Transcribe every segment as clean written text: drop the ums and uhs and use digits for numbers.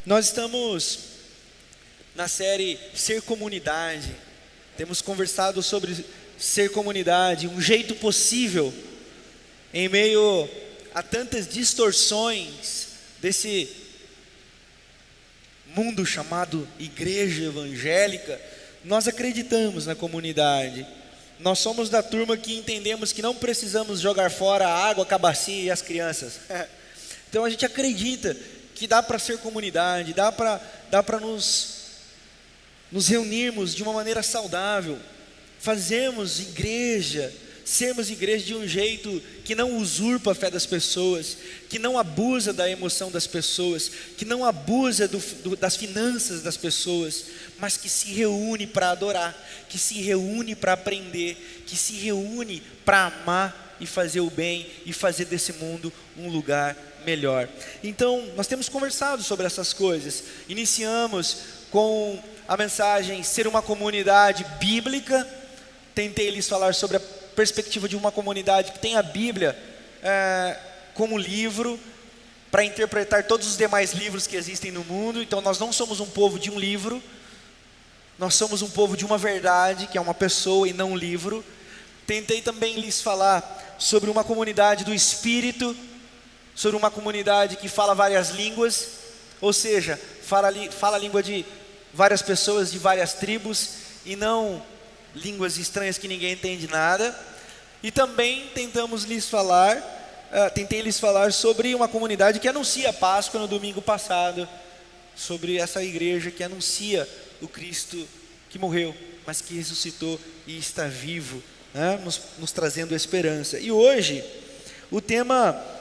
Nós estamos na série Ser Comunidade. Temos conversado sobre ser comunidade, um jeito possível em meio a tantas distorções desse mundo chamado igreja evangélica. Nós acreditamos na comunidade. Nós somos da turma que entendemos que não precisamos jogar fora a água, a bacia e as crianças. Então a gente acredita que dá para ser comunidade, dá para nos reunirmos de uma maneira saudável, fazemos igreja, sermos igreja de um jeito que não usurpa a fé das pessoas, que não abusa da emoção das pessoas, que não abusa das finanças das pessoas, mas que se reúne para adorar, que se reúne para aprender, que se reúne para amar e fazer o bem e fazer desse mundo um lugar melhor. Então, nós temos conversado sobre essas coisas. Iniciamos com a mensagem ser uma comunidade bíblica. Tentei lhes falar sobre a perspectiva de uma comunidade que tem a Bíblia como livro para interpretar todos os demais livros que existem no mundo. Então nós não somos um povo de um livro, nós somos um povo de uma verdade, que é uma pessoa e não um livro. Tentei também lhes falar sobre uma comunidade do Espírito, sobre uma comunidade que fala várias línguas, ou seja, fala a língua de várias pessoas, de várias tribos, e não línguas estranhas que ninguém entende nada. E também tentei lhes falar sobre uma comunidade que anuncia a Páscoa no domingo passado, sobre essa igreja que anuncia o Cristo que morreu, mas que ressuscitou e está vivo, né? nos trazendo esperança. E hoje, o tema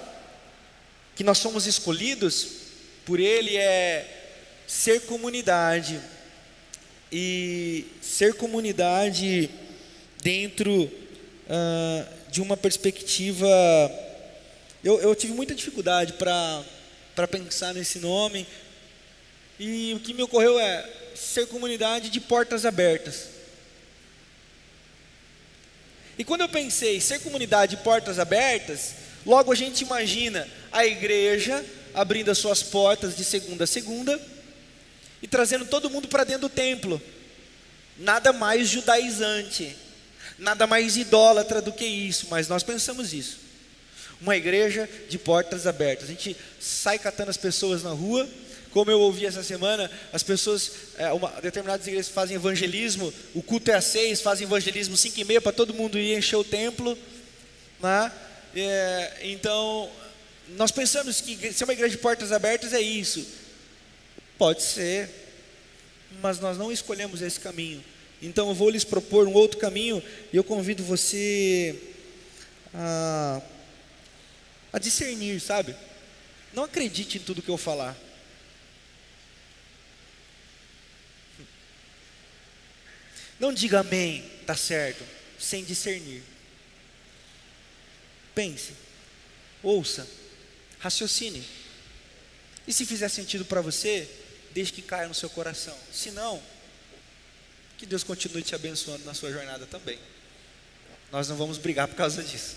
que nós somos escolhidos por Ele é ser comunidade. E ser comunidade dentro de uma perspectiva. Eu tive muita dificuldade para pensar nesse nome, e o que me ocorreu é ser comunidade de portas abertas. E quando eu pensei ser comunidade de portas abertas, logo a gente imagina a igreja abrindo as suas portas de segunda a segunda e trazendo todo mundo para dentro do templo. Nada mais judaizante, nada mais idólatra do que isso, mas nós pensamos isso. Uma igreja de portas abertas. A gente sai catando as pessoas na rua, como eu ouvi essa semana, as pessoas, determinadas igrejas fazem evangelismo, o culto é às 6, fazem evangelismo 5h30 para todo mundo ir encher o templo, né? Então, nós pensamos que ser uma igreja de portas abertas é isso. Pode ser, mas nós não escolhemos esse caminho. Então eu vou lhes propor um outro caminho, e eu convido você a discernir, sabe? Não acredite em tudo que eu falar. Não diga amém, tá certo, sem discernir. Pense, ouça, raciocine. E se fizer sentido para você, desde que caia no seu coração. Se não, que Deus continue te abençoando na sua jornada também. Nós não vamos brigar por causa disso.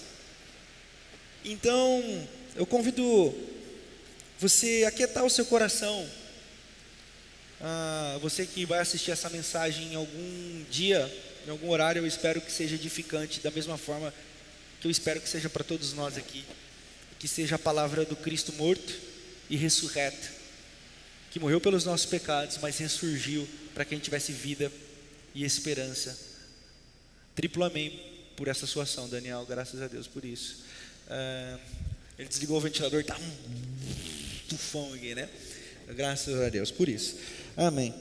Então, eu convido você a aquietar o seu coração. Você que vai assistir essa mensagem em algum dia, em algum horário, eu espero que seja edificante, da mesma forma que eu espero que seja para todos nós aqui. Que seja a palavra do Cristo morto e ressurreto, que morreu pelos nossos pecados, mas ressurgiu para que a gente tivesse vida e esperança. Triplo amém por essa sua ação, Daniel, graças a Deus por isso. Ele desligou o ventilador, está um tufão aqui, né? Graças a Deus por isso, amém.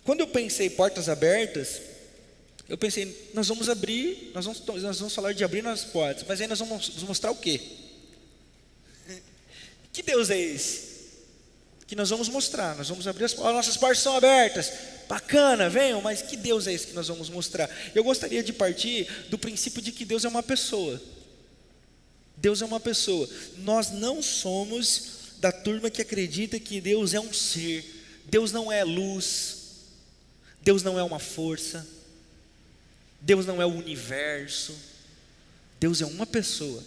Quando eu pensei em portas abertas, eu pensei, nós vamos abrir, nós vamos falar de abrir as portas, mas aí nós vamos mostrar o quê? Que Deus é esse? Que nós vamos mostrar, nós vamos abrir as nossas portas são abertas, bacana, venham, mas que Deus é esse que nós vamos mostrar? Eu gostaria de partir do princípio de que Deus é uma pessoa. Deus é uma pessoa. Nós não somos da turma que acredita que Deus é um ser. Deus não é luz, Deus não é uma força, Deus não é o universo. Deus é uma pessoa.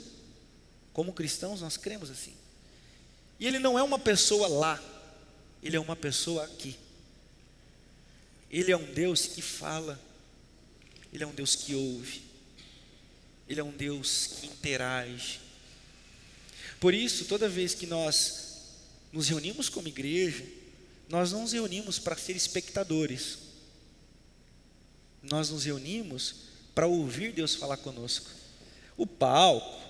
Como cristãos nós cremos assim. E Ele não é uma pessoa lá, Ele é uma pessoa aqui. Ele é um Deus que fala, Ele é um Deus que ouve, Ele é um Deus que interage. Por isso, toda vez que nós nos reunimos como igreja, nós não nos reunimos para ser espectadores, nós nos reunimos para ouvir Deus falar conosco. O palco,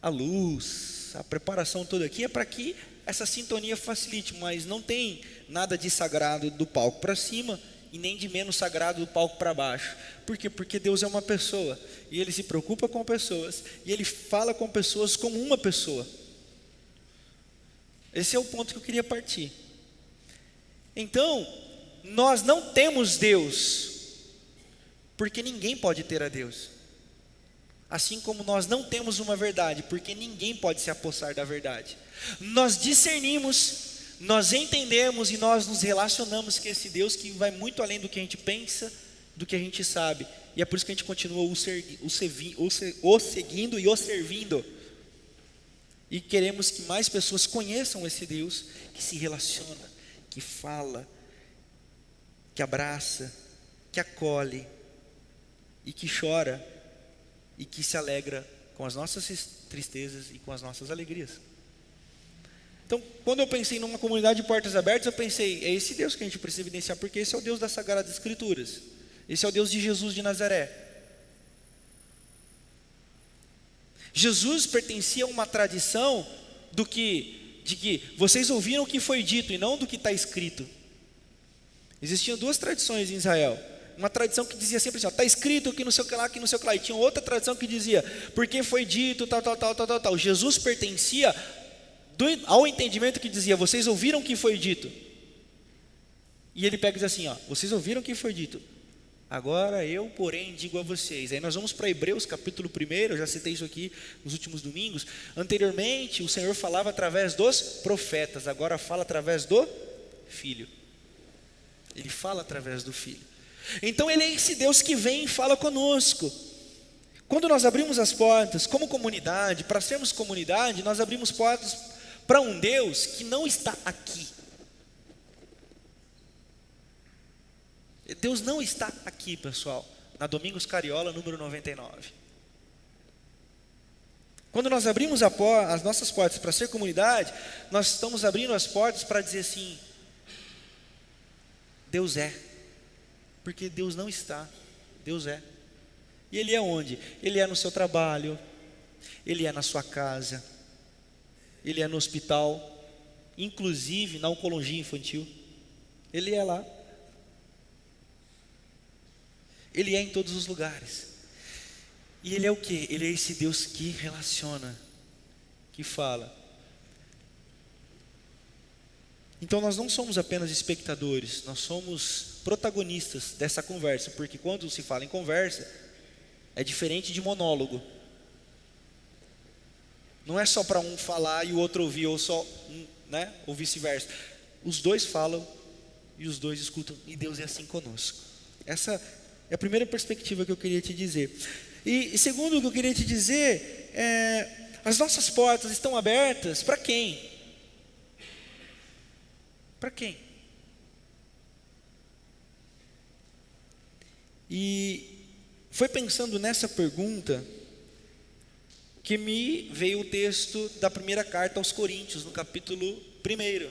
a luz, a preparação toda aqui é para que essa sintonia facilite, mas não tem nada de sagrado do palco para cima e nem de menos sagrado do palco para baixo. Por quê? Porque Deus é uma pessoa e Ele se preocupa com pessoas e Ele fala com pessoas como uma pessoa. Esse é o ponto que eu queria partir. Então, nós não temos Deus porque ninguém pode ter a Deus. Assim como nós não temos uma verdade, porque ninguém pode se apossar da verdade. Nós discernimos, nós entendemos e nós nos relacionamos com esse Deus que vai muito além do que a gente pensa, do que a gente sabe. E é por isso que a gente continua o seguindo e o servindo. E queremos que mais pessoas conheçam esse Deus que se relaciona, que fala, que abraça, que acolhe e que chora e que se alegra com as nossas tristezas e com as nossas alegrias. Então, quando eu pensei numa comunidade de portas abertas, eu pensei, é esse Deus que a gente precisa evidenciar, porque esse é o Deus das Sagradas Escrituras, esse é o Deus de Jesus de Nazaré. Jesus pertencia a uma tradição de que vocês ouviram o que foi dito e não do que está escrito. Existiam duas tradições em Israel. Uma tradição que dizia sempre assim, está escrito que não sei o que lá, que não sei o que lá. E tinha outra tradição que dizia, porque foi dito, tal. Jesus pertencia ao entendimento que dizia, vocês ouviram o que foi dito. E ele pega e diz assim, vocês ouviram o que foi dito. Agora eu, porém, digo a vocês. Aí nós vamos para Hebreus capítulo 1, eu já citei isso aqui nos últimos domingos. Anteriormente, o Senhor falava através dos profetas, agora fala através do Filho. Ele fala através do Filho. Então Ele é esse Deus que vem e fala conosco. Quando nós abrimos as portas como comunidade, para sermos comunidade, nós abrimos portas para um Deus que não está aqui. Deus não está aqui, pessoal, na Domingos Cariola, número 99. Quando nós abrimos as nossas portas para ser comunidade, nós estamos abrindo as portas para dizer assim, Deus é. Porque Deus não está, Deus é. E Ele é onde? Ele é no seu trabalho, Ele é na sua casa, Ele é no hospital, inclusive na oncologia infantil, Ele é lá. Ele é em todos os lugares. E Ele é o quê? Ele é esse Deus que relaciona, que fala. Então nós não somos apenas espectadores, nós somos protagonistas dessa conversa, porque quando se fala em conversa, é diferente de monólogo. Não é só para um falar e o outro ouvir, ou só um, ou vice-versa. Os dois falam e os dois escutam, e Deus é assim conosco. Essa é a primeira perspectiva que eu queria te dizer. E segundo o que eu queria te dizer, as nossas portas estão abertas para quem? Para quem? E foi pensando nessa pergunta que me veio o texto da primeira carta aos Coríntios, no capítulo 1,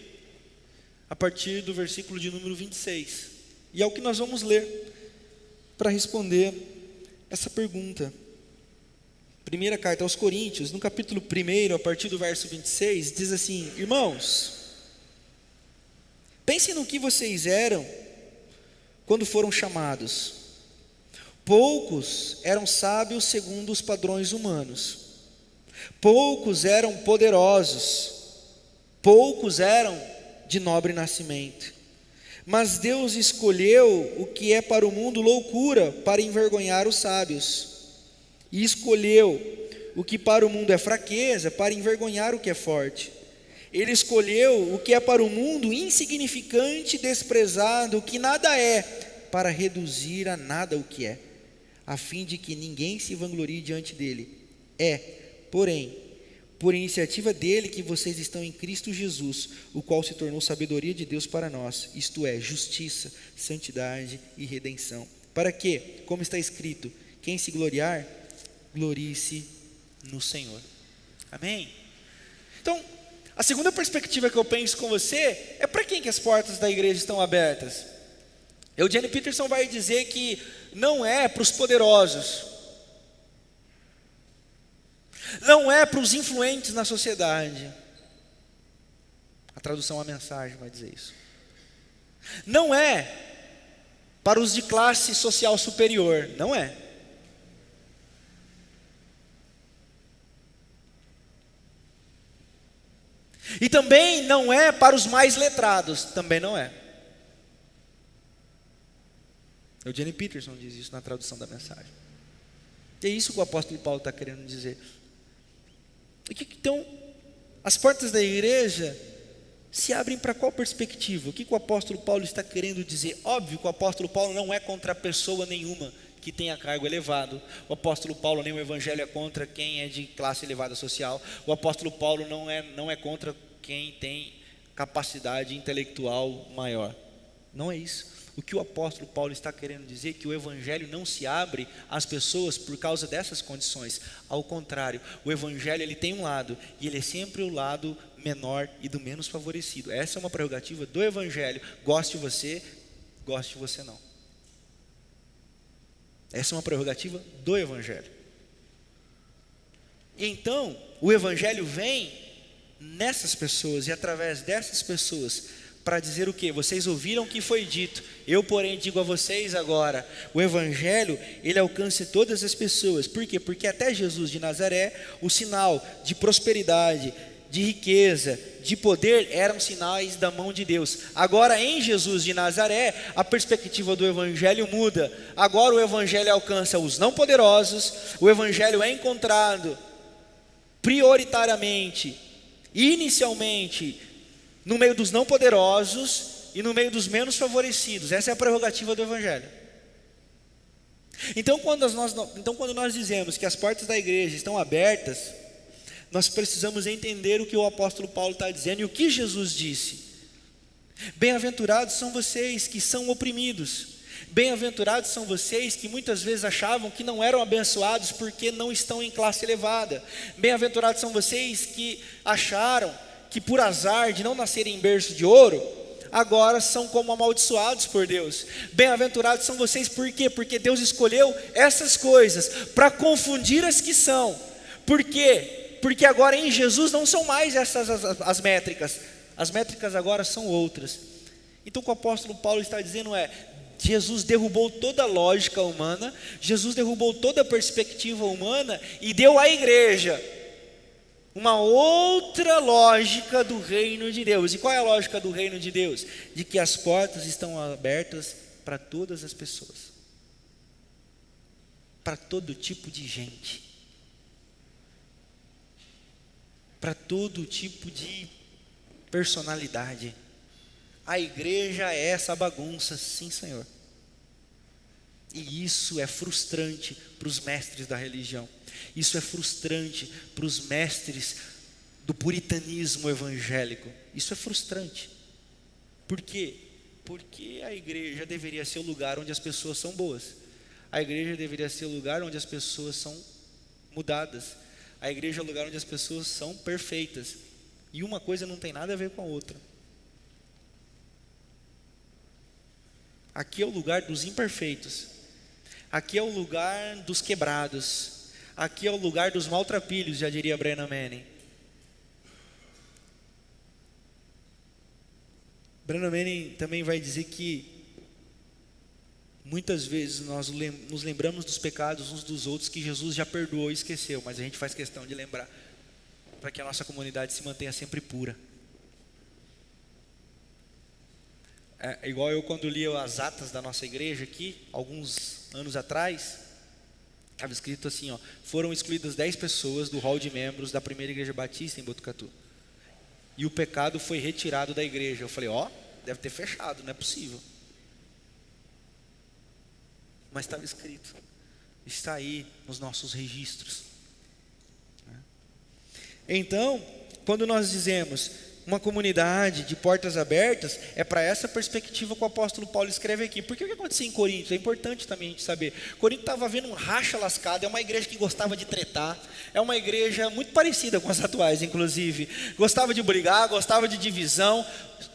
a partir do versículo de número 26. E é o que nós vamos ler para responder essa pergunta. Primeira carta aos Coríntios, no capítulo 1, a partir do verso 26, diz assim: irmãos, pensem no que vocês eram quando foram chamados. Poucos eram sábios segundo os padrões humanos. Poucos eram poderosos. Poucos eram de nobre nascimento. Mas Deus escolheu o que é para o mundo loucura para envergonhar os sábios. E escolheu o que para o mundo é fraqueza para envergonhar o que é forte. Ele escolheu o que é para o mundo insignificante, desprezado, o que nada é, para reduzir a nada o que é, a fim de que ninguém se vanglorie diante dele. Porém, por iniciativa dele que vocês estão em Cristo Jesus, o qual se tornou sabedoria de Deus para nós, isto é, justiça, santidade e redenção. Para que, como está escrito, quem se gloriar, glorie-se no Senhor. Amém? Então, a segunda perspectiva que eu penso com você é para quem que as portas da igreja estão abertas. Eugene Peterson vai dizer que não é para os poderosos, não é para os influentes na sociedade. A tradução à mensagem vai dizer isso. Não é para os de classe social superior, não é. E também não é para os mais letrados, também não é. Eugene Peterson diz isso na tradução da mensagem. E é isso que o apóstolo Paulo está querendo dizer. Então, as portas da igreja se abrem para qual perspectiva? O que o apóstolo Paulo está querendo dizer? Óbvio que o apóstolo Paulo não é contra pessoa nenhuma que tenha cargo elevado. O apóstolo Paulo, nem o evangelho é contra quem é de classe elevada social. O apóstolo Paulo não é contra quem tem capacidade intelectual maior. Não é isso. O que o apóstolo Paulo está querendo dizer é que o evangelho não se abre às pessoas por causa dessas condições. Ao contrário, o evangelho ele tem um lado, e ele é sempre o lado menor e do menos favorecido. Essa é uma prerrogativa do evangelho. Goste você não. Essa é uma prerrogativa do evangelho. E então, o evangelho vem nessas pessoas e através dessas pessoas para dizer o quê? Vocês ouviram o que foi dito, eu porém digo a vocês agora. O evangelho, ele alcança todas as pessoas. Por quê? Porque até Jesus de Nazaré, o sinal de prosperidade, de riqueza, de poder, eram sinais da mão de Deus. Agora em Jesus de Nazaré, a perspectiva do evangelho muda. Agora o evangelho alcança os não poderosos. O evangelho é encontrado prioritariamente, inicialmente, no meio dos não poderosos e no meio dos menos favorecidos. Essa é a prerrogativa do evangelho. Então quando nós dizemos que as portas da igreja estão abertas, nós precisamos entender o que o apóstolo Paulo está dizendo e o que Jesus disse. Bem-aventurados são vocês que são oprimidos. Bem-aventurados são vocês que muitas vezes achavam que não eram abençoados porque não estão em classe elevada. Bem-aventurados são vocês que acharam que por azar de não nascerem em berço de ouro, agora são como amaldiçoados por Deus. Bem-aventurados são vocês, por quê? Porque Deus escolheu essas coisas para confundir as que são. Por quê? Porque agora em Jesus não são mais essas as métricas. As métricas agora são outras. Então o que o apóstolo Paulo está dizendo é: Jesus derrubou toda a lógica humana, Jesus derrubou toda a perspectiva humana e deu à igreja uma outra lógica do reino de Deus. E qual é a lógica do reino de Deus? De que as portas estão abertas para todas as pessoas, para todo tipo de gente, para todo tipo de personalidade. A igreja é essa bagunça, sim, Senhor. E isso é frustrante para os mestres da religião. Isso é frustrante para os mestres do puritanismo evangélico. Isso é frustrante. Por quê? Porque a igreja deveria ser o lugar onde as pessoas são boas. A igreja deveria ser o lugar onde as pessoas são mudadas. A igreja é o lugar onde as pessoas são perfeitas. E uma coisa não tem nada a ver com a outra. Aqui é o lugar dos imperfeitos. Aqui é o lugar dos quebrados. Aqui é o lugar dos maltrapilhos, já diria Brennan Manning. Brennan Manning também vai dizer que muitas vezes nós nos lembramos dos pecados uns dos outros que Jesus já perdoou e esqueceu, mas a gente faz questão de lembrar, para que a nossa comunidade se mantenha sempre pura. É igual eu quando li as atas da nossa igreja aqui, alguns anos atrás, estava escrito assim, foram excluídas 10 pessoas do hall de membros da primeira igreja batista em Botucatu. E o pecado foi retirado da igreja. Eu falei, deve ter fechado, não é possível. Mas estava escrito, está aí nos nossos registros. Então, quando nós dizemos uma comunidade de portas abertas, é para essa perspectiva que o apóstolo Paulo escreve aqui. Porque o que aconteceu em Corinto? É importante também a gente saber. Corinto estava vendo um racha lascado, é uma igreja que gostava de tretar, é uma igreja muito parecida com as atuais, inclusive. Gostava de brigar, gostava de divisão,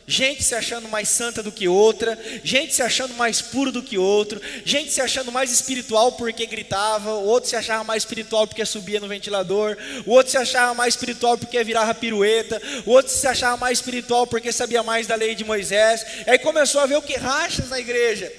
gente se achando mais santa do que outra, gente se achando mais puro do que outro, gente se achando mais espiritual porque gritava, o outro se achava mais espiritual porque subia no ventilador, o outro se achava mais espiritual porque virava pirueta, o outro se achava mais espiritual porque sabia mais da lei de Moisés. E aí começou a ver o que? Rachas na igreja.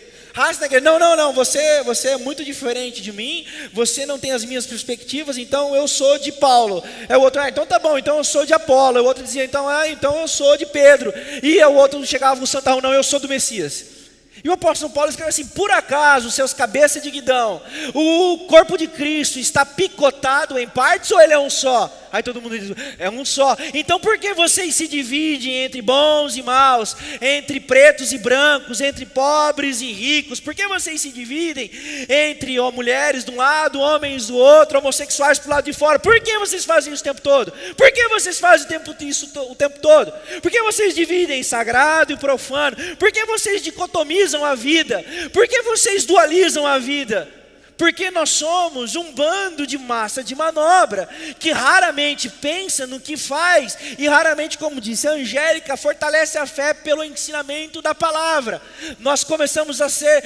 Não, você é muito diferente de mim, você não tem as minhas perspectivas, então eu sou de Paulo. É o outro, então tá bom, então eu sou de Apolo. O outro dizia, então eu sou de Pedro. E o outro chegava com Santa, não, eu sou do Messias. E o apóstolo Paulo escreve assim: por acaso seus cabeças de guidão, o corpo de Cristo está picotado em partes ou ele é um só? Aí todo mundo diz, é um só. Então por que vocês se dividem entre bons e maus, entre pretos e brancos, entre pobres e ricos? Por que vocês se dividem entre mulheres de um lado, homens do outro, homossexuais para o lado de fora? Por que vocês fazem isso o tempo todo? Por que vocês fazem isso o tempo todo? Por que vocês dividem sagrado e profano? Por que vocês dicotomizam a vida? Por que vocês dualizam a vida? Porque nós somos um bando de massa de manobra, que raramente pensa no que faz, e raramente, como disse a Angélica, fortalece a fé pelo ensinamento da palavra. Nós começamos a ser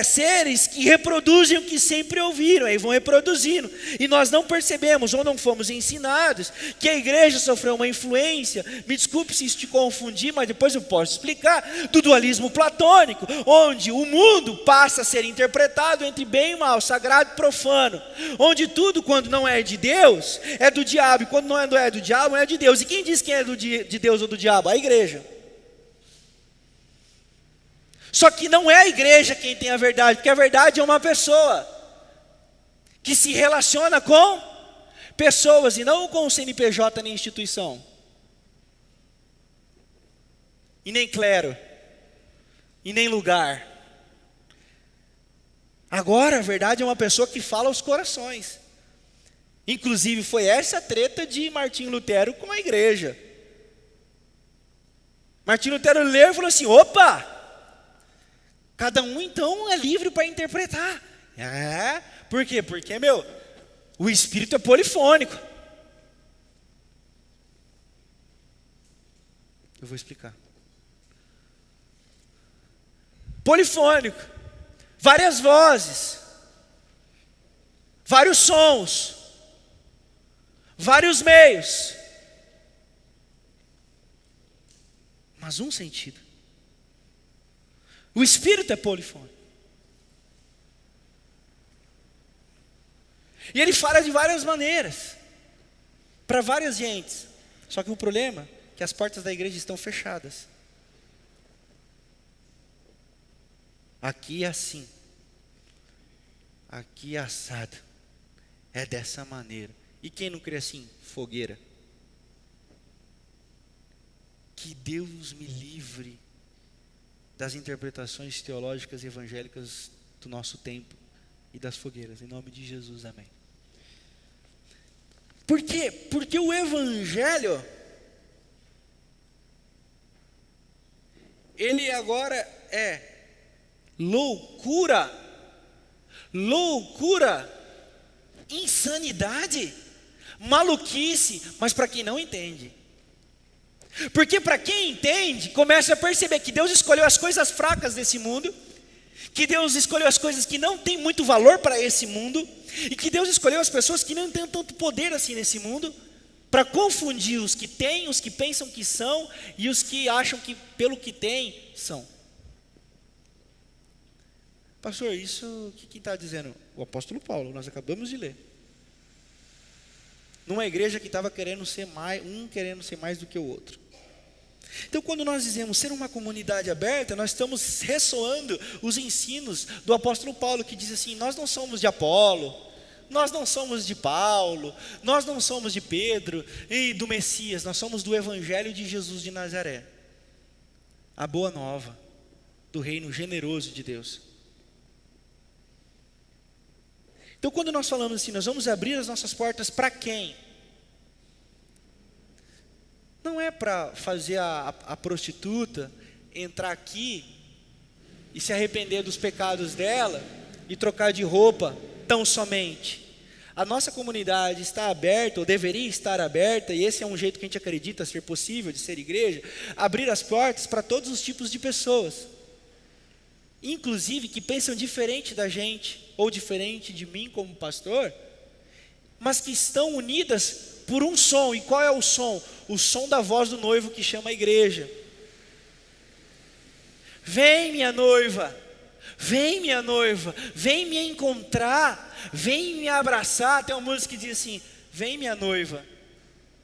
seres que reproduzem o que sempre ouviram, aí vão reproduzindo, e nós não percebemos, ou não fomos ensinados, que a igreja sofreu uma influência, me desculpe se isso te confundir, mas depois eu posso explicar, do dualismo platônico, onde o mundo passa a ser interpretado entre bem e mal, sagrado e profano, onde tudo, quando não é de Deus, é do diabo, e quando não é do diabo, é de Deus. E quem diz quem é de Deus ou do diabo? A igreja. Só que não é a igreja quem tem a verdade, porque a verdade é uma pessoa que se relaciona com pessoas e não com o CNPJ nem instituição, e nem clero, e nem lugar. Agora, a verdade é uma pessoa que fala aos corações. Inclusive, foi essa a treta de Martim Lutero com a igreja. Martim Lutero leu e falou assim: opa, cada um então é livre para interpretar. Por quê? Porque, o Espírito é polifônico. Eu vou explicar. Polifônico. Várias vozes, vários sons, vários meios, mas um sentido. O Espírito é polifônico. E ele fala de várias maneiras, para várias gentes. Só que o problema é que as portas da igreja estão fechadas. Aqui é assim, aqui é assado, é dessa maneira. E quem não crê assim? Fogueira. Que Deus me livre das interpretações teológicas e evangélicas do nosso tempo e das fogueiras, em nome de Jesus, amém. Por quê? Porque o evangelho, ele agora é loucura, insanidade, maluquice, mas para quem não entende. Porque para quem entende, começa a perceber que Deus escolheu as coisas fracas desse mundo, que Deus escolheu as coisas que não têm muito valor para esse mundo, e que Deus escolheu as pessoas que não têm tanto poder assim nesse mundo, para confundir os que têm, os que pensam que são, e os que acham que pelo que têm, são. Pastor, isso quem está dizendo? O apóstolo Paulo, nós acabamos de ler. Numa igreja que estava querendo ser mais do que o outro. Então, quando nós dizemos ser uma comunidade aberta, nós estamos ressoando os ensinos do apóstolo Paulo, que diz assim: nós não somos de Apolo, nós não somos de Paulo, nós não somos de Pedro e do Messias, nós somos do Evangelho de Jesus de Nazaré, a boa nova do reino generoso de Deus. Então, quando nós falamos assim, nós vamos abrir as nossas portas para quem? não é para fazer a prostituta entrar aqui e se arrepender dos pecados dela e trocar de roupa tão somente. A nossa comunidade está aberta, ou deveria estar aberta, e esse é um jeito que a gente acredita ser possível de ser igreja, abrir as portas para todos os tipos de pessoas, inclusive que pensam diferente da gente, ou diferente de mim como pastor, mas que estão unidas por um som. E qual é o som? O som da voz do noivo que chama a igreja. Vem minha noiva, vem minha noiva, vem me encontrar, vem me abraçar. Tem uma música que diz assim: vem minha noiva,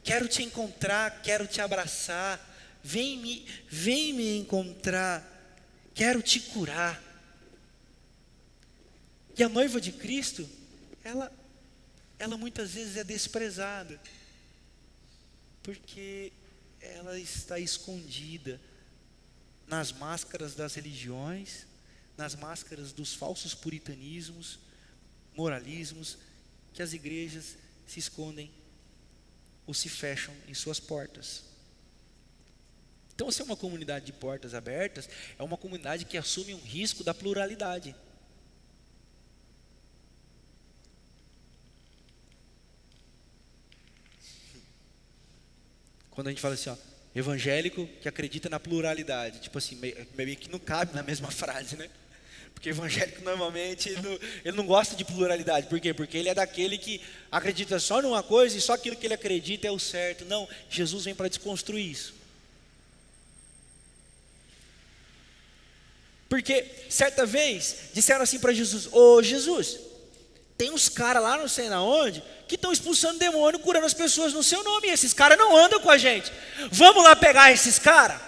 quero te encontrar, quero te abraçar, vem me encontrar, quero te curar. E a noiva de Cristo, ela muitas vezes é desprezada, porque ela está escondida nas máscaras das religiões, nas máscaras dos falsos puritanismos, moralismos, que as igrejas se escondem ou se fecham em suas portas. Então, se é uma comunidade de portas abertas, é uma comunidade que assume um risco da pluralidade. Quando a gente fala assim, evangélico que acredita na pluralidade, tipo assim, meio que não cabe na mesma frase, né? Porque evangélico normalmente ele não gosta de pluralidade. Por quê? Porque ele é daquele que acredita só numa coisa e só aquilo que ele acredita é o certo. Não, Jesus vem para desconstruir isso. Porque certa vez disseram assim para Jesus: ô Jesus, tem uns caras lá não sei na onde que estão expulsando demônio, curando as pessoas no seu nome, e esses caras não andam com a gente, vamos lá pegar esses caras?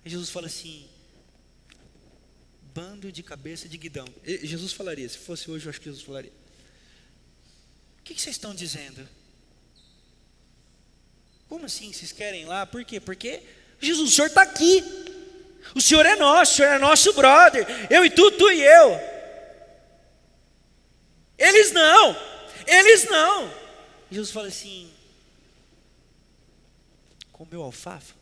E Jesus fala assim: bando de cabeça de guidão. E Jesus falaria, se fosse hoje eu acho que Jesus falaria: o que vocês estão dizendo? Como assim vocês querem ir lá? Por quê? Porque Jesus, o Senhor está aqui, o Senhor é nosso brother, eu e tu e eu. Eles não. Jesus fala assim: comeu alfafa?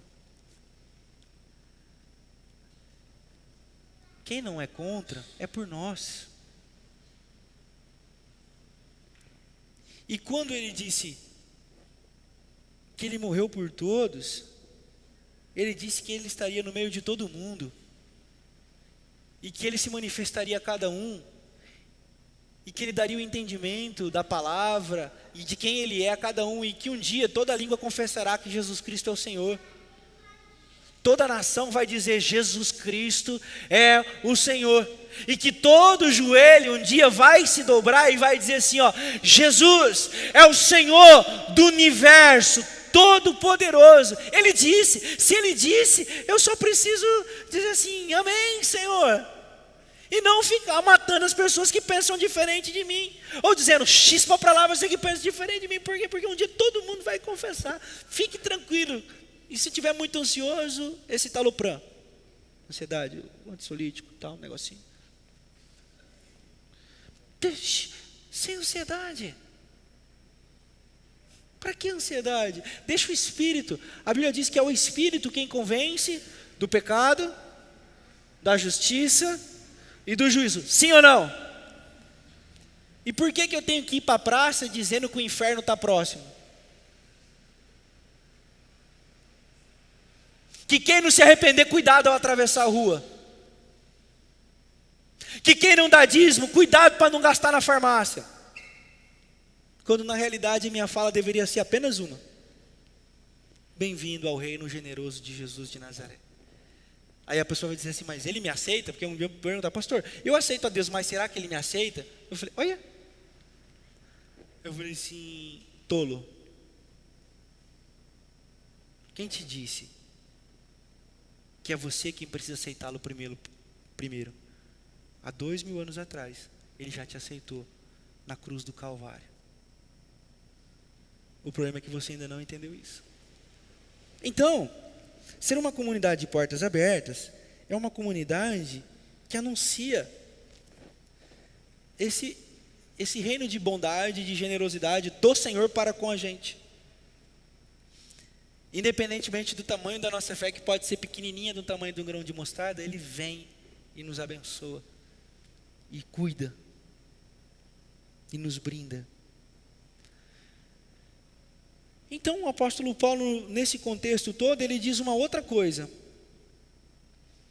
Quem não é contra é por nós. E quando ele disse que ele morreu por todos, ele disse que ele estaria no meio de todo mundo, e que ele se manifestaria a cada um, e que ele daria o entendimento da palavra e de quem ele é a cada um, e que um dia toda língua confessará que Jesus Cristo é o Senhor. Toda nação vai dizer: Jesus Cristo é o Senhor. E que todo joelho um dia vai se dobrar e vai dizer assim: Jesus é o Senhor do universo todo-poderoso. Ele disse, se ele disse, eu só preciso dizer assim: amém, Senhor. E não ficar matando as pessoas que pensam diferente de mim, ou dizendo: chispa para lá você que pensa diferente de mim. Por quê? Porque um dia todo mundo vai confessar. Fique tranquilo. E se tiver muito ansioso, esse talopram, ansiedade, antissolítico, tal, um negocinho. Sem ansiedade. Para que ansiedade? Deixa o Espírito. A Bíblia diz que é o Espírito quem convence do pecado, da justiça e do juízo. Sim ou não? E por que eu tenho que ir para a praça dizendo que o inferno está próximo? Que quem não se arrepender, cuidado ao atravessar a rua. Que quem não dá dízimo, cuidado para não gastar na farmácia. Quando na realidade minha fala deveria ser apenas uma: bem-vindo ao reino generoso de Jesus de Nazaré. Aí a pessoa vai dizer assim: mas ele me aceita? Porque um dia eu me perguntar: pastor, eu aceito a Deus, mas será que ele me aceita? Eu falei: olha. Eu falei assim: tolo. Quem te disse que é você quem precisa aceitá-lo primeiro? Há 2000 anos atrás, ele já te aceitou na cruz do Calvário. O problema é que você ainda não entendeu isso. Então, ser uma comunidade de portas abertas é uma comunidade que anuncia esse reino de bondade, de generosidade do Senhor para com a gente. independentemente do tamanho da nossa fé, que pode ser pequenininha do tamanho de um grão de mostarda, Ele vem e nos abençoa, e cuida, e nos brinda. Então o apóstolo Paulo, nesse contexto todo, ele diz uma outra coisa.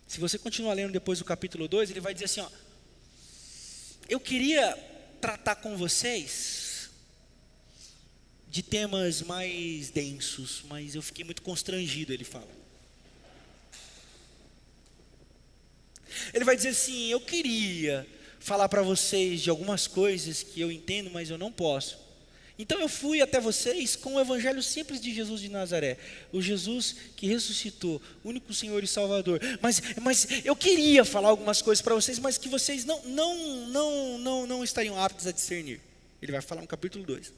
Se você continuar lendo depois do capítulo 2, ele vai dizer assim, ó, eu queria tratar com vocês de temas mais densos, mas eu fiquei muito constrangido, ele fala. Ele vai dizer assim, eu queria falar para vocês de algumas coisas que eu entendo, mas eu não posso. Então eu fui até vocês com o evangelho simples de Jesus de Nazaré, o Jesus que ressuscitou, único Senhor e Salvador. Mas eu queria falar algumas coisas para vocês, mas que vocês não estariam aptos a discernir. Ele vai falar no capítulo 2.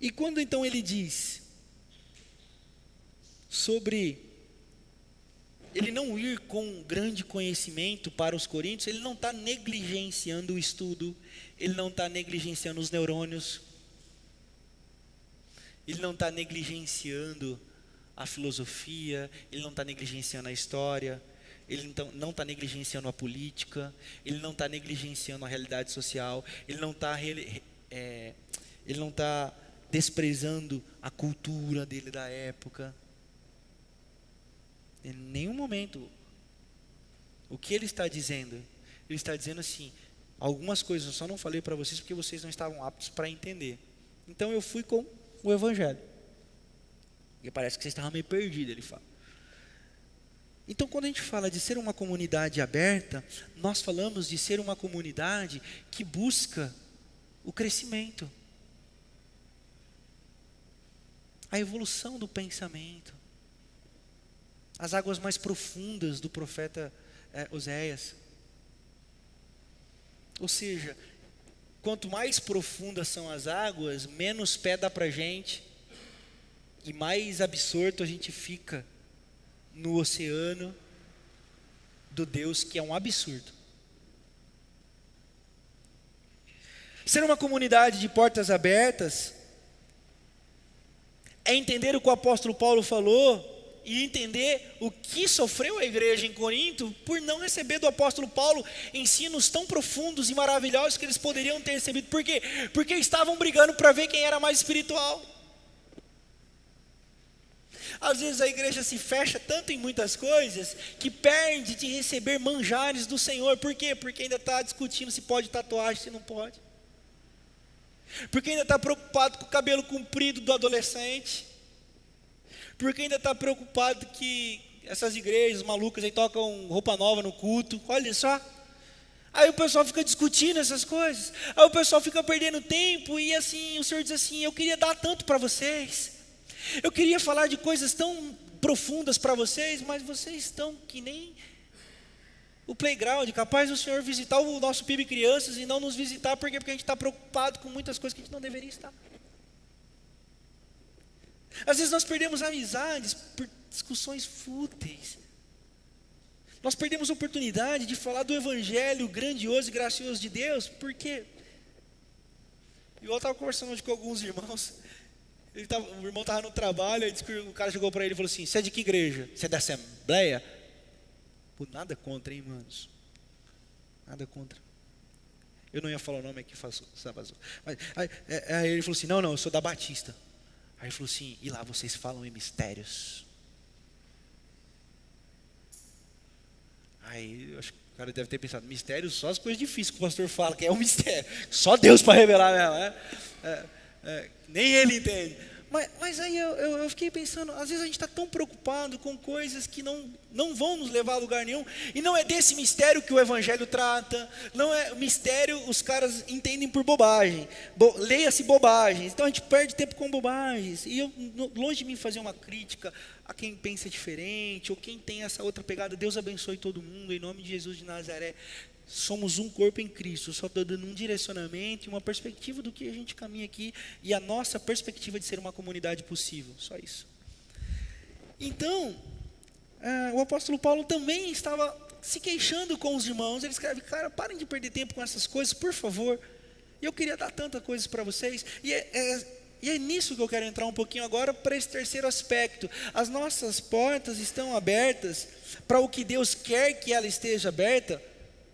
E quando então ele diz sobre ele não ir com grande conhecimento para os coríntios, ele não está negligenciando o estudo, ele não está negligenciando os neurônios, ele não está negligenciando a filosofia, ele não está negligenciando a história, ele não está negligenciando a política, ele não está negligenciando a realidade social, ele não está desprezando a cultura dele da época. Em nenhum momento, o que ele está dizendo? Ele está dizendo assim, algumas coisas eu só não falei para vocês porque vocês não estavam aptos para entender. Então eu fui com o evangelho. E parece que vocês estavam meio perdidos, ele fala. Então quando a gente fala de ser uma comunidade aberta, nós falamos de ser uma comunidade que busca o crescimento, a evolução do pensamento, as águas mais profundas do profeta Oséias. Ou seja, quanto mais profundas são as águas, menos pé dá para a gente, e mais absorto a gente fica no oceano do Deus que é um absurdo. Ser uma comunidade de portas abertas é entender o que o apóstolo Paulo falou e entender o que sofreu a igreja em Corinto por não receber do apóstolo Paulo ensinos tão profundos e maravilhosos que eles poderiam ter recebido. Por quê? Porque estavam brigando para ver quem era mais espiritual. Às vezes a igreja se fecha tanto em muitas coisas que perde de receber manjares do Senhor. Por quê? Porque ainda está discutindo se pode tatuagem, se não pode. Porque ainda está preocupado com o cabelo comprido do adolescente. Porque ainda está preocupado que essas igrejas malucas aí tocam roupa nova no culto. Olha só. Aí o pessoal fica discutindo essas coisas. Aí o pessoal fica perdendo tempo. E assim, o Senhor diz assim, eu queria dar tanto para vocês. Eu queria falar de coisas tão profundas para vocês, mas vocês estão que nem o playground, capaz do Senhor visitar o nosso PIB Crianças e não nos visitar, porque a gente está preocupado com muitas coisas que a gente não deveria estar. Às vezes nós perdemos amizades por discussões fúteis. Nós perdemos a oportunidade de falar do evangelho grandioso e gracioso de Deus, por quê? Eu estava conversando hoje com alguns irmãos. O irmão estava no trabalho, aí o cara chegou para ele e falou assim, você é de que igreja? Você é da Assembleia? Pô, nada contra, hein, manos? Nada contra. Eu não ia falar o nome aqui, mas aí ele falou assim, não, eu sou da Batista. Aí ele falou assim, e lá vocês falam em mistérios? Aí eu acho que o cara deve ter pensado, mistérios só as coisas difíceis que o pastor fala, que é um mistério. Só Deus para revelar mesmo, nem ele entende. Mas aí eu fiquei pensando, às vezes a gente está tão preocupado com coisas que não vão nos levar a lugar nenhum, e não é desse mistério que o evangelho trata, não é mistério, os caras entendem por bobagem, leia-se bobagens, então a gente perde tempo com bobagens, e longe de mim fazer uma crítica a quem pensa diferente, ou quem tem essa outra pegada. Deus abençoe todo mundo, em nome de Jesus de Nazaré. Somos um corpo em Cristo, só estou dando um direcionamento e uma perspectiva do que a gente caminha aqui e a nossa perspectiva de ser uma comunidade possível, só isso. Então, o apóstolo Paulo também estava se queixando com os irmãos. Ele escreve: cara, parem de perder tempo com essas coisas, por favor. E eu queria dar tantas coisas para vocês. E é nisso que eu quero entrar um pouquinho agora, para esse terceiro aspecto. As nossas portas estão abertas para o que Deus quer que ela esteja aberta.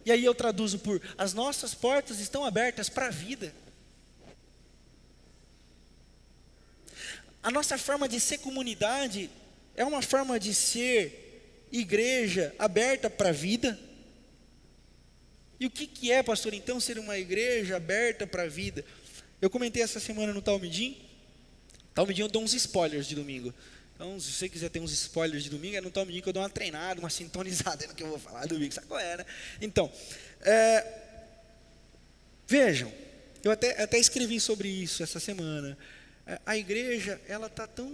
E aí eu traduzo por: as nossas portas estão abertas para a vida. A nossa forma de ser comunidade é uma forma de ser igreja aberta para a vida. E o que é, pastor, então, ser uma igreja aberta para a vida? Eu comentei essa semana no Talmidim. Talmidim eu dou uns spoilers de domingo. Então, se você quiser ter uns spoilers de domingo, é no Talmidim que eu dou uma treinada, uma sintonizada no que eu vou falar domingo, sabe qual é, né? Então, vejam, eu até escrevi sobre isso essa semana. A igreja, ela está tão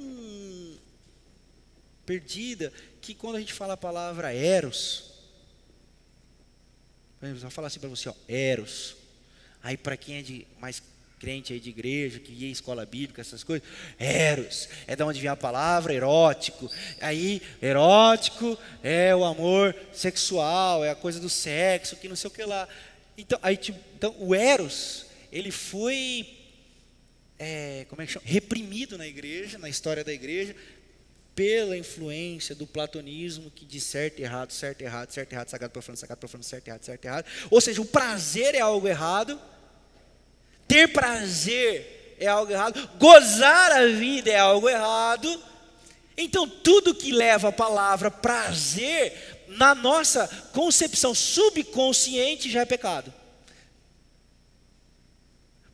perdida, que quando a gente fala a palavra eros, por exemplo, eu vou falar assim para você, ó, eros. Aí para quem é mais crente aí de igreja, que ia escola bíblica, essas coisas, eros, é da onde vem a palavra erótico. Aí, erótico é o amor sexual, é a coisa do sexo, que não sei o que lá. Então, então o eros, ele foi, como é que chama? Reprimido na igreja, na história da igreja, pela influência do platonismo, que diz certo, errado, certo, errado, certo, errado, sagrado, profano, certo, errado. Ou seja, o prazer é algo errado, ter prazer é algo errado, gozar a vida é algo errado. Então, tudo que leva a palavra prazer, na nossa concepção subconsciente, já é pecado.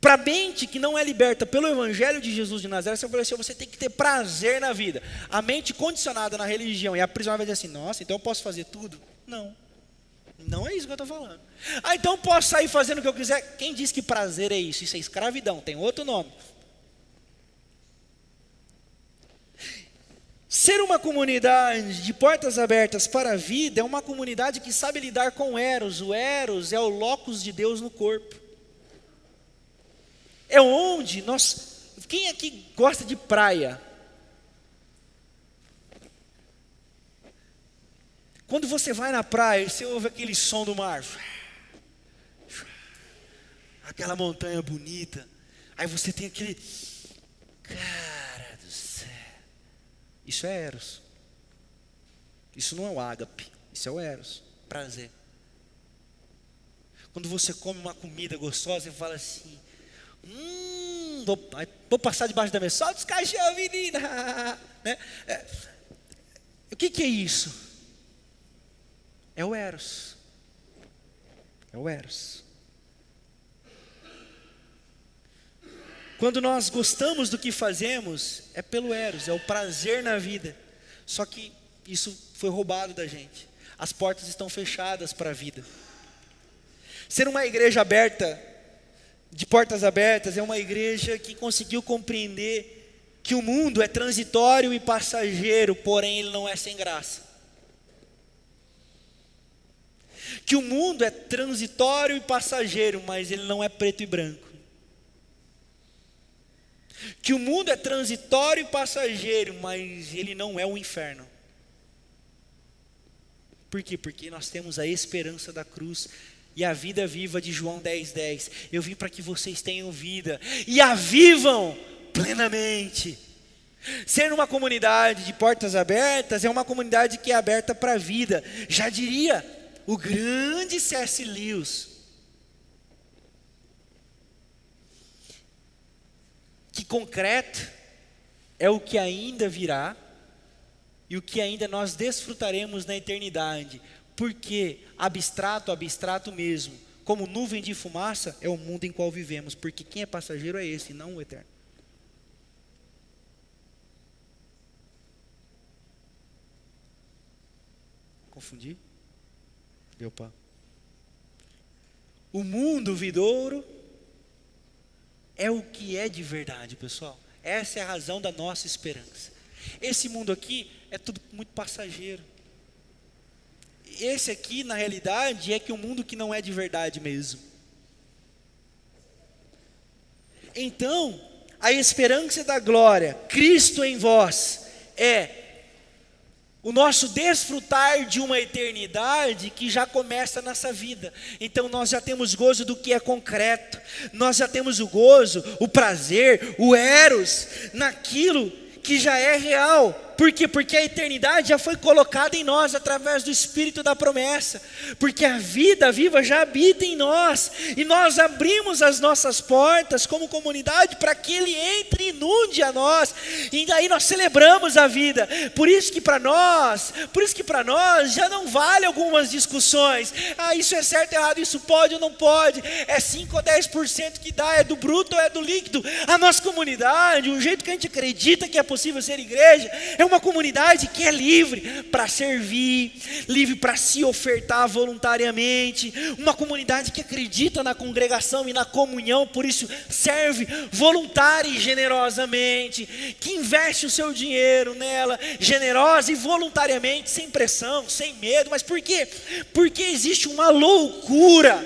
Para a mente que não é liberta pelo Evangelho de Jesus de Nazaré, você tem que ter prazer na vida. A mente condicionada na religião e aprisionada vai dizer assim: nossa, então eu posso fazer tudo? Não, não é isso que eu estou falando. Então eu posso sair fazendo o que eu quiser? Quem diz que prazer é isso? Isso é escravidão, tem outro nome. Ser uma comunidade de portas abertas para a vida é uma comunidade que sabe lidar com eros. O eros é o locus de Deus no corpo. É onde nós... Quem aqui gosta de praia? Quando você vai na praia, você ouve aquele som do mar, aquela montanha bonita, aí você tem aquele... Cara do céu. Isso é eros. Isso não é o ágape, isso é o eros, prazer. Quando você come uma comida gostosa, você fala assim... vou passar debaixo da mesa, solta os caixão, menina. Né? O que é isso? É o eros. É o eros. Quando nós gostamos do que fazemos, é pelo eros, é o prazer na vida. Só que isso foi roubado da gente. As portas estão fechadas para a vida. Ser uma igreja aberta, de portas abertas, é uma igreja que conseguiu compreender que o mundo é transitório e passageiro, porém ele não é sem graça. Que o mundo é transitório e passageiro, mas ele não é preto e branco. Que o mundo é transitório e passageiro, mas ele não é o inferno. Por quê? Porque nós temos a esperança da cruz e a vida viva de João 10:10. Eu vim para que vocês tenham vida e a vivam plenamente. Ser uma comunidade de portas abertas é uma comunidade que é aberta para a vida. Já diria o grande C.S. Lewis, que concreto é o que ainda virá e o que ainda nós desfrutaremos na eternidade. Porque abstrato, abstrato mesmo, como nuvem de fumaça, é o mundo em qual vivemos. Porque quem é passageiro é esse, não o eterno. Confundi? Deu pá. O mundo vidouro é o que é de verdade, pessoal. Essa é a razão da nossa esperança. Esse mundo aqui é tudo muito passageiro. Esse aqui, na realidade, é que o mundo que não é de verdade mesmo. Então, a esperança da glória, Cristo em vós, é o nosso desfrutar de uma eternidade que já começa nessa vida. Então nós já temos gozo do que é concreto, nós já temos o gozo, o prazer, o eros, naquilo que já é real. Por quê? Porque a eternidade já foi colocada em nós através do Espírito da promessa, porque a vida viva já habita em nós, e nós abrimos as nossas portas como comunidade para que Ele entre e inunde a nós, e daí nós celebramos a vida. Por isso que para nós já não vale algumas discussões, isso é certo ou errado, isso pode ou não pode, é 5 ou 10% que dá, é do bruto ou é do líquido. A nossa comunidade, o jeito que a gente acredita que é possível ser igreja, é uma comunidade que é livre para servir, livre para se ofertar voluntariamente, uma comunidade que acredita na congregação e na comunhão, por isso serve voluntária e generosamente, que investe o seu dinheiro nela, generosa e voluntariamente, sem pressão, sem medo. Mas por quê? Porque existe uma loucura,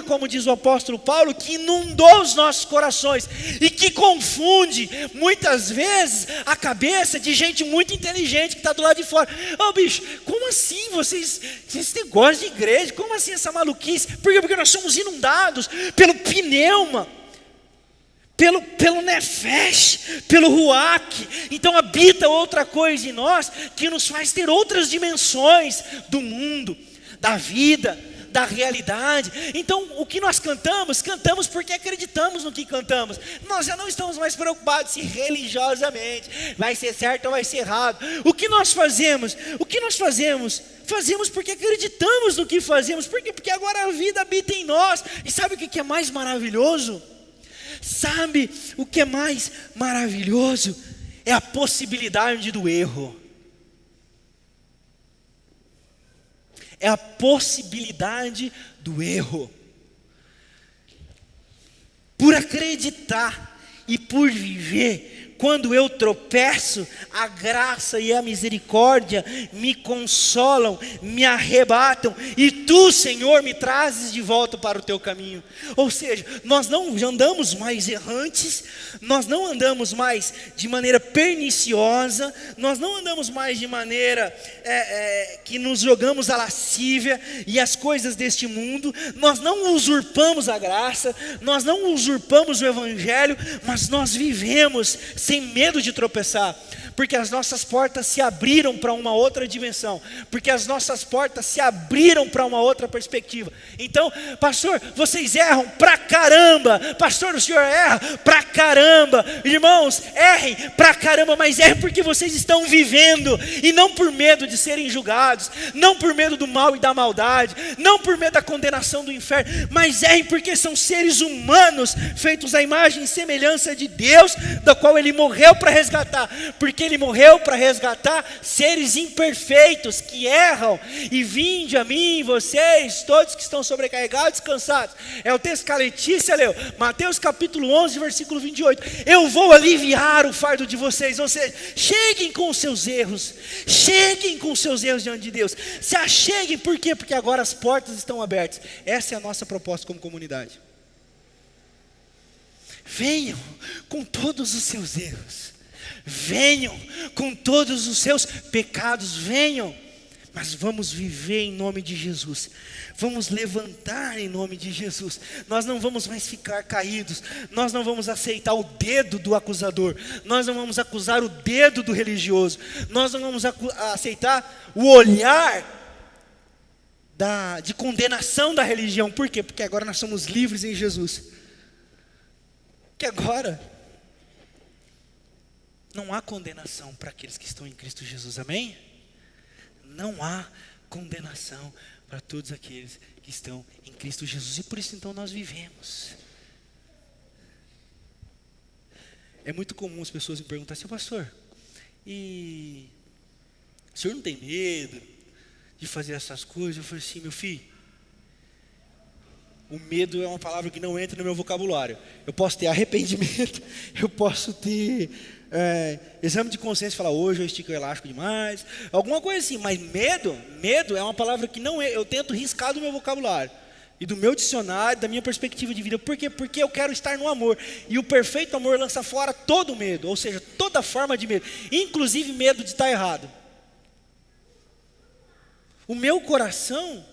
como diz o apóstolo Paulo, que inundou os nossos corações e que confunde muitas vezes a cabeça de gente muito inteligente que está do lado de fora. Bicho, como assim vocês gostam de igreja? Como assim essa maluquice? Por quê? Porque nós somos inundados pelo pneuma, pelo nefesh, pelo ruach. Então habita outra coisa em nós que nos faz ter outras dimensões do mundo, da vida, da realidade. Então o que nós cantamos porque acreditamos no que cantamos. Nós já não estamos mais preocupados se religiosamente vai ser certo ou vai ser errado. O que nós fazemos? Fazemos porque acreditamos no que fazemos. Por quê? Porque agora a vida habita em nós. E sabe o que é mais maravilhoso? Sabe o que é mais maravilhoso? É a possibilidade do erro. É a possibilidade do erro. Por acreditar e por viver, quando eu tropeço, a graça e a misericórdia me consolam, me arrebatam, e tu, Senhor, me trazes de volta para o teu caminho. Ou seja, nós não andamos mais errantes, nós não andamos mais de maneira perniciosa, nós não andamos mais de maneira que nos jogamos à lascívia e as coisas deste mundo, nós não usurpamos a graça, nós não usurpamos o evangelho, mas nós vivemos sem medo de tropeçar, porque as nossas portas se abriram para uma outra dimensão, porque as nossas portas se abriram para uma outra perspectiva. Então, pastor, vocês erram pra caramba, pastor, o senhor erra pra caramba, irmãos, errem pra caramba, mas errem porque vocês estão vivendo, e não por medo de serem julgados, não por medo do mal e da maldade, não por medo da condenação do inferno, mas errem porque são seres humanos, feitos à imagem e semelhança de Deus, da qual Ele morreu para resgatar, porque Ele morreu para resgatar seres imperfeitos que erram. E vinde a mim, vocês, todos que estão sobrecarregados, cansados. É o texto que a Letícia leu, Mateus capítulo 11, versículo 28. Eu vou aliviar o fardo de vocês. Ou seja, cheguem com os seus erros, diante de Deus. Se acheguem, por quê? Porque agora as portas estão abertas. Essa é a nossa proposta como comunidade. Venham com todos os seus erros, venham com todos os seus pecados, venham, mas vamos viver em nome de Jesus, vamos levantar em nome de Jesus. Nós não vamos mais ficar caídos, nós não vamos aceitar o dedo do acusador, nós não vamos acusar o dedo do religioso, nós não vamos aceitar o olhar de condenação da religião. Por quê? Porque agora nós somos livres em Jesus. Que agora não há condenação para aqueles que estão em Cristo Jesus, amém? Não há condenação para todos aqueles que estão em Cristo Jesus, e por isso então nós vivemos. É muito comum as pessoas me perguntarem assim: pastor, e o senhor não tem medo de fazer essas coisas? Eu falei assim: meu filho, o medo é uma palavra que não entra no meu vocabulário. Eu posso ter arrependimento, eu posso ter exame de consciência e falar: hoje eu estico o elástico demais, alguma coisa assim. Mas medo é uma palavra que não é, eu tento riscar do meu vocabulário e do meu dicionário, da minha perspectiva de vida. Por quê? Porque eu quero estar no amor, e o perfeito amor lança fora todo medo, ou seja, toda forma de medo, inclusive medo de estar errado. O meu coração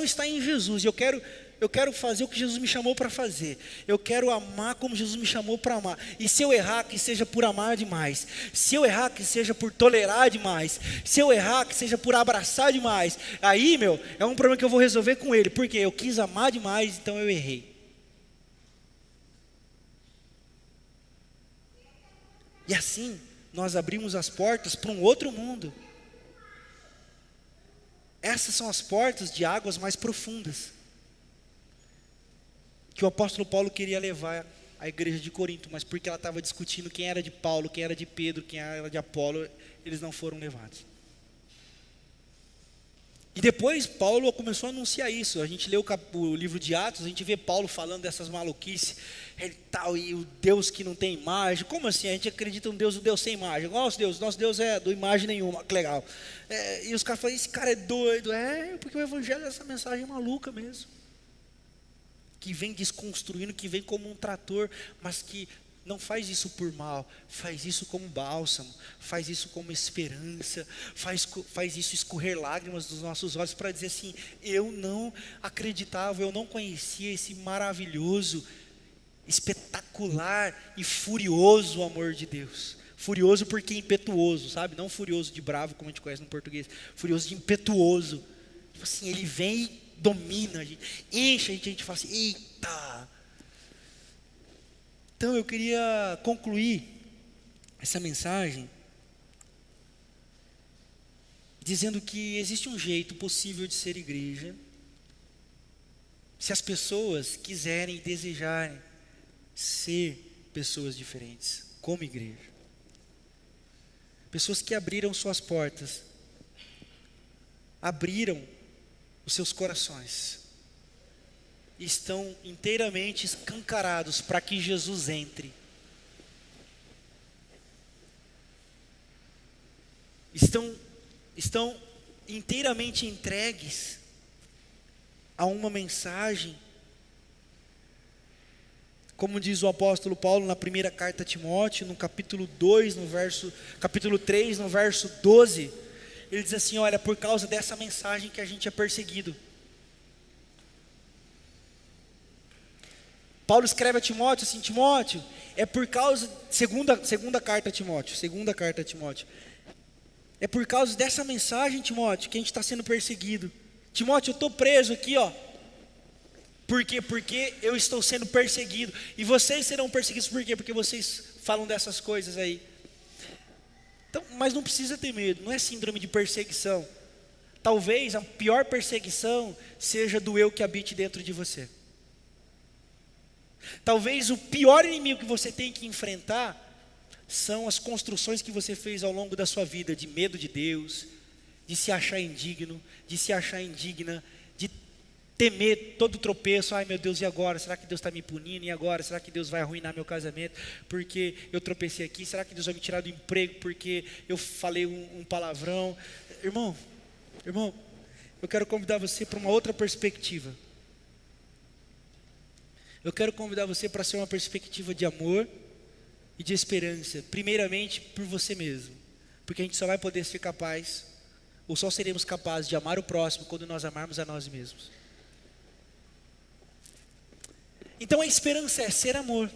está em Jesus, e eu quero fazer o que Jesus me chamou para fazer. Eu quero amar como Jesus me chamou para amar. E se eu errar, que seja por amar demais. Se eu errar, que seja por tolerar demais. Se eu errar, que seja por abraçar demais. Aí, é um problema que eu vou resolver com ele, porque eu quis amar demais, então eu errei. E assim, nós abrimos as portas para um outro mundo. Essas são as portas de águas mais profundas, que o apóstolo Paulo queria levar à igreja de Corinto, mas porque ela estava discutindo quem era de Paulo, quem era de Pedro, quem era de Apolo, eles não foram levados. E depois Paulo começou a anunciar isso. A gente lê o livro de Atos, a gente vê Paulo falando dessas maluquices, e o Deus que não tem imagem. Como assim? A gente acredita em um Deus sem imagem. Nosso Deus é do imagem nenhuma, que legal. E os caras falam, esse cara é doido. Porque o evangelho é essa mensagem maluca mesmo, que vem desconstruindo, que vem como um trator, mas que não faz isso por mal, faz isso como bálsamo, faz isso como esperança, faz isso escorrer lágrimas dos nossos olhos para dizer assim: eu não acreditava, eu não conhecia esse maravilhoso, espetacular e furioso amor de Deus. Furioso porque impetuoso, sabe? Não furioso de bravo como a gente conhece no português, furioso de impetuoso. Tipo assim, ele vem e domina a gente, enche a gente fala assim: eita! Então eu queria concluir essa mensagem dizendo que existe um jeito possível de ser igreja, se as pessoas quiserem e desejarem ser pessoas diferentes, como igreja. Pessoas que abriram suas portas, abriram os seus corações, estão inteiramente escancarados para que Jesus entre. Estão inteiramente entregues a uma mensagem, como diz o apóstolo Paulo na primeira carta a Timóteo, no capítulo 3, no verso 12, ele diz assim: olha, por causa dessa mensagem que a gente é perseguido. Paulo escreve a Timóteo assim: Timóteo, é por causa, segunda carta a Timóteo, é por causa dessa mensagem, Timóteo, que a gente está sendo perseguido. Timóteo, eu estou preso aqui, por quê? Porque eu estou sendo perseguido, e vocês serão perseguidos, por quê? Porque vocês falam dessas coisas aí. Então, mas não precisa ter medo, não é síndrome de perseguição. Talvez a pior perseguição seja do eu que habite dentro de você. Talvez o pior inimigo que você tem que enfrentar são as construções que você fez ao longo da sua vida, de medo de Deus, de se achar indigno, de se achar indigna, de temer todo tropeço. Ai meu Deus, e agora? Será que Deus está me punindo? E agora? Será que Deus vai arruinar meu casamento porque eu tropecei aqui? Será que Deus vai me tirar do emprego porque eu falei um palavrão? Irmão, eu quero convidar você para uma outra perspectiva. Eu quero convidar você para ser uma perspectiva de amor e de esperança, primeiramente por você mesmo, porque a gente só vai poder ser capaz, ou só seremos capazes de amar o próximo quando nós amarmos a nós mesmos. Então a esperança é ser amor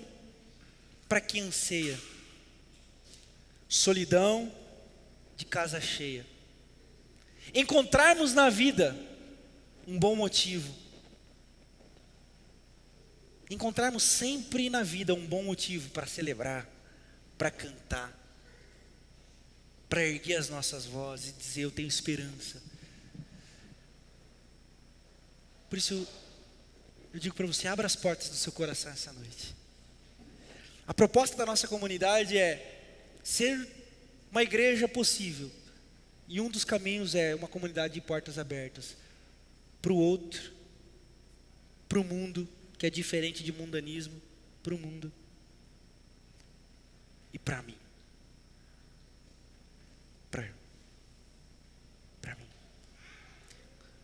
para quem anseia, solidão de casa cheia, encontrarmos na vida um bom motivo, encontrarmos sempre na vida um bom motivo para celebrar, para cantar, para erguer as nossas vozes e dizer: eu tenho esperança. Por isso eu digo para você: abra as portas do seu coração essa noite. A proposta da nossa comunidade é ser uma igreja possível, e um dos caminhos é uma comunidade de portas abertas para o outro, para o mundo, que é diferente de mundanismo, para o mundo e para mim. Para mim.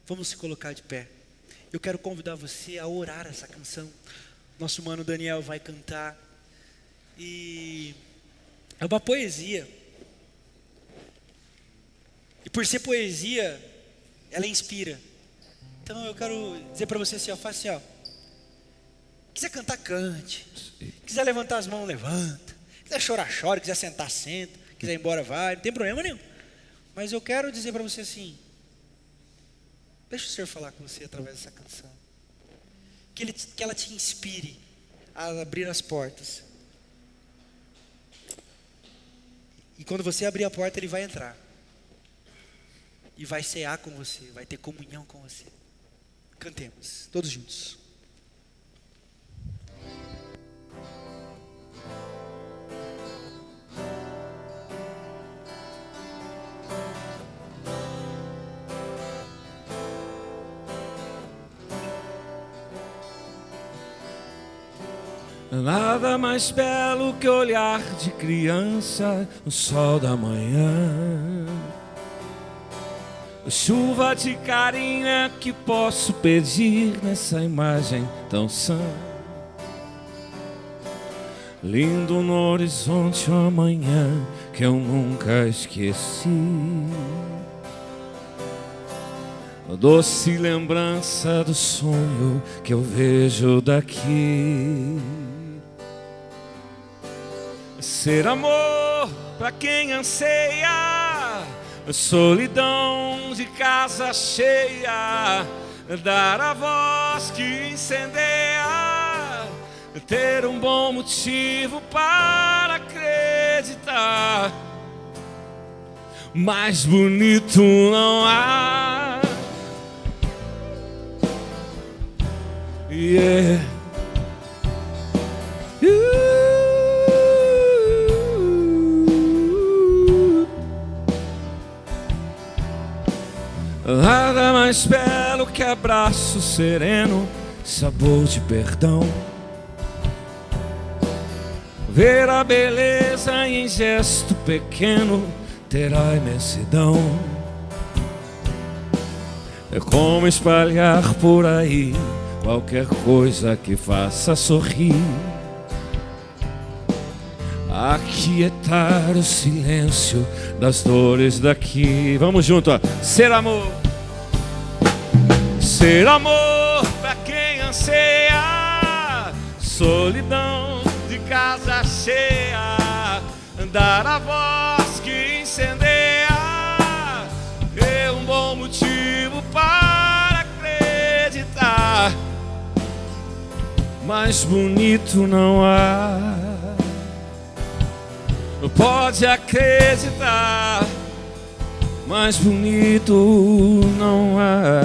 Vamos se colocar de pé. Eu quero convidar você a orar essa canção. Nosso mano Daniel vai cantar. E é uma poesia. E por ser poesia, ela inspira. Então eu quero dizer para você assim, ó, faça assim, ó. Quiser cantar, cante. Quiser levantar as mãos, levanta. Quiser chorar, chora. Quiser sentar, senta. Quiser ir embora, vai. Não tem problema nenhum. Mas eu quero dizer para você assim, deixa o Senhor falar com você através dessa canção. Que ela te inspire a abrir as portas. E quando você abrir a porta, Ele vai entrar. E vai cear com você, vai ter comunhão com você. Cantemos, todos juntos. Nada mais belo que olhar de criança no sol da manhã. Chuva de carinho é que posso pedir nessa imagem tão sã. Lindo no horizonte o amanhã que eu nunca esqueci. A doce lembrança do sonho que eu vejo daqui. Ser amor pra quem anseia, solidão de casa cheia, dar a voz que incendeia, ter um bom motivo para acreditar. Mais bonito não há. Yeah. Nada mais belo que abraço sereno, sabor de perdão. Ver a beleza em gesto pequeno, ter a imensidão. É como espalhar por aí qualquer coisa que faça sorrir. Aquietar o silêncio das dores daqui. Vamos junto, ó. Ser amor. Ser amor pra quem anseia, solidão de casa cheia, dar a voz que incendeia, ter um bom motivo para acreditar. Mais bonito não há. Pode acreditar, mais bonito não há.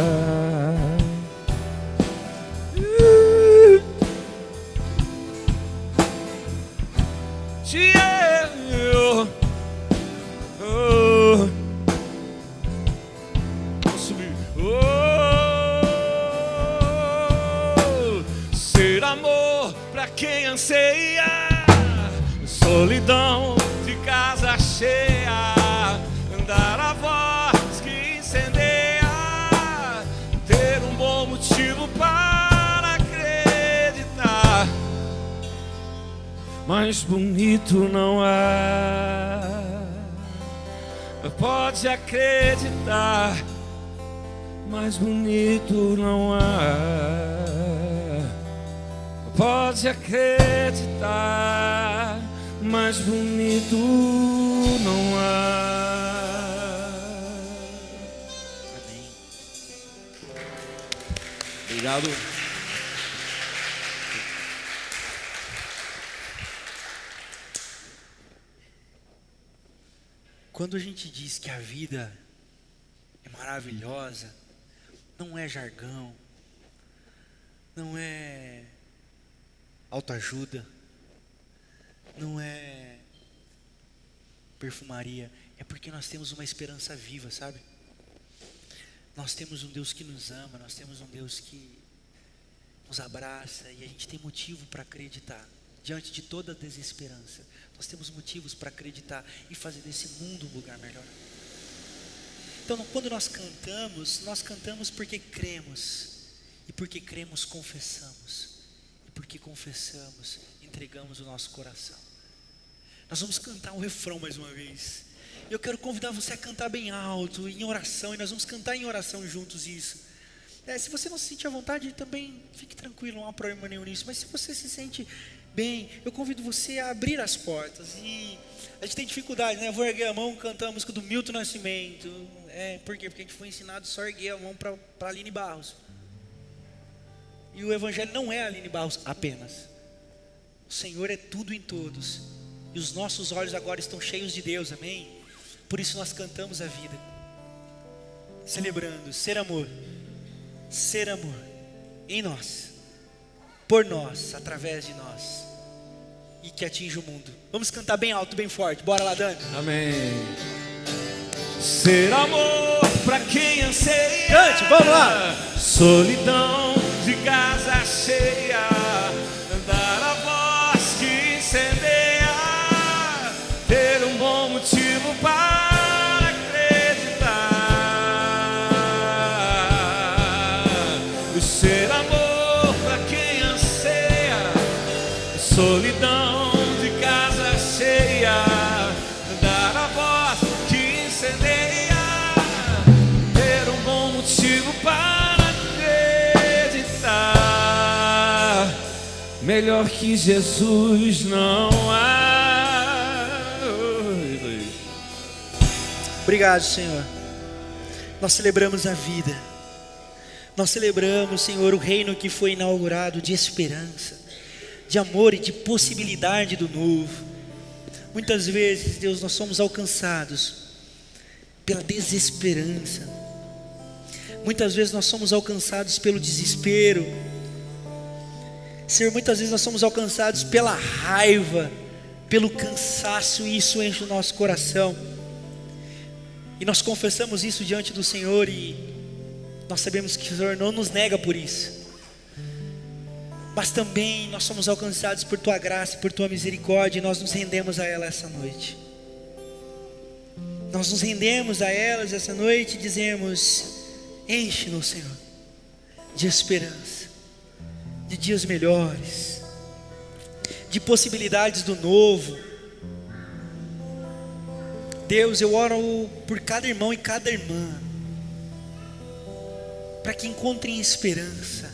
Vamos subir. Ser amor pra quem anseia, solidão de casa cheia, dar a voz que incendeia, ter um bom motivo para acreditar. Mais bonito não há. Pode acreditar, mais bonito não há. Pode acreditar, mais bonito não há. Amém. Obrigado. Quando a gente diz que a vida é maravilhosa, não é jargão, não é autoajuda, não é perfumaria, é porque nós temos uma esperança viva, sabe? Nós temos um Deus que nos ama, nós temos um Deus que nos abraça e a gente tem motivo para acreditar. Diante de toda a desesperança, nós temos motivos para acreditar e fazer desse mundo um lugar melhor. Então, quando nós cantamos porque cremos, e porque cremos, confessamos, e porque confessamos, entregamos o nosso coração. Nós vamos cantar um refrão mais uma vez. Eu quero convidar você a cantar bem alto, em oração, e nós vamos cantar em oração juntos isso. Se você não se sentir à vontade, também fique tranquilo, não há problema nenhum nisso. Mas se você se sente bem, eu convido você a abrir as portas. E a gente tem dificuldade, né? Eu vou erguer a mão, cantar a música do Milton Nascimento. Por quê? Porque a gente foi ensinado só a erguer a mão para Aline Barros. E o evangelho não é a Aline Barros apenas. O Senhor é tudo em todos. E os nossos olhos agora estão cheios de Deus, amém? Por isso nós cantamos a vida, celebrando ser amor em nós, por nós, através de nós, e que atinja o mundo. Vamos cantar bem alto, bem forte. Bora lá, Dani. Amém. Ser amor pra quem anseia. Cante, vamos lá. Solidão de casa cheia, dar a voz que incendeia, ter um bom motivo para acreditar. Ser amor pra quem anseia, solidão de casa cheia, dar a voz que incendeia, ter um bom motivo para acreditar. Melhor que Jesus não há. Obrigado, Senhor. Nós celebramos a vida. Nós celebramos, Senhor, o reino que foi inaugurado de esperança, de amor e de possibilidade do novo. Muitas vezes, Deus, nós somos alcançados pela desesperança. Muitas vezes nós somos alcançados pelo desespero. Senhor, muitas vezes nós somos alcançados pela raiva, pelo cansaço, e isso enche o nosso coração. E nós confessamos isso diante do Senhor, e nós sabemos que o Senhor não nos nega por isso. Mas também nós somos alcançados por Tua graça e por Tua misericórdia, e nós nos rendemos a ela essa noite. Nós nos rendemos a elas essa noite e dizemos: enche-nos, Senhor, de esperança, de dias melhores, de possibilidades do novo. Deus, eu oro por cada irmão e cada irmã, para que encontrem esperança,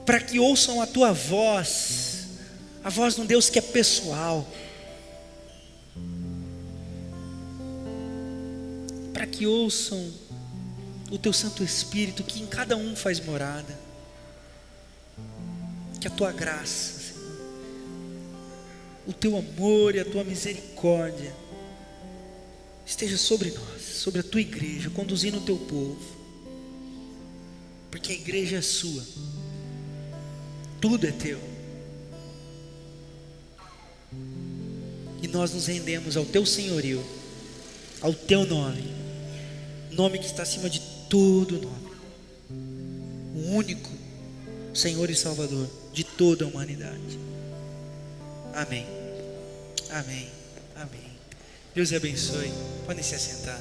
para que ouçam a Tua voz, a voz de um Deus que é pessoal, para que ouçam o Teu Santo Espírito, que em cada um faz morada. Que a Tua graça, Senhor, o Teu amor e a Tua misericórdia esteja sobre nós, sobre a Tua igreja, conduzindo o Teu povo, porque a igreja é sua, tudo é Teu, e nós nos rendemos ao Teu senhorio, ao Teu nome, nome que está acima de todo nome, o único Senhor e Salvador de toda a humanidade. Amém, amém, amém. Deus abençoe. Podem se assentar.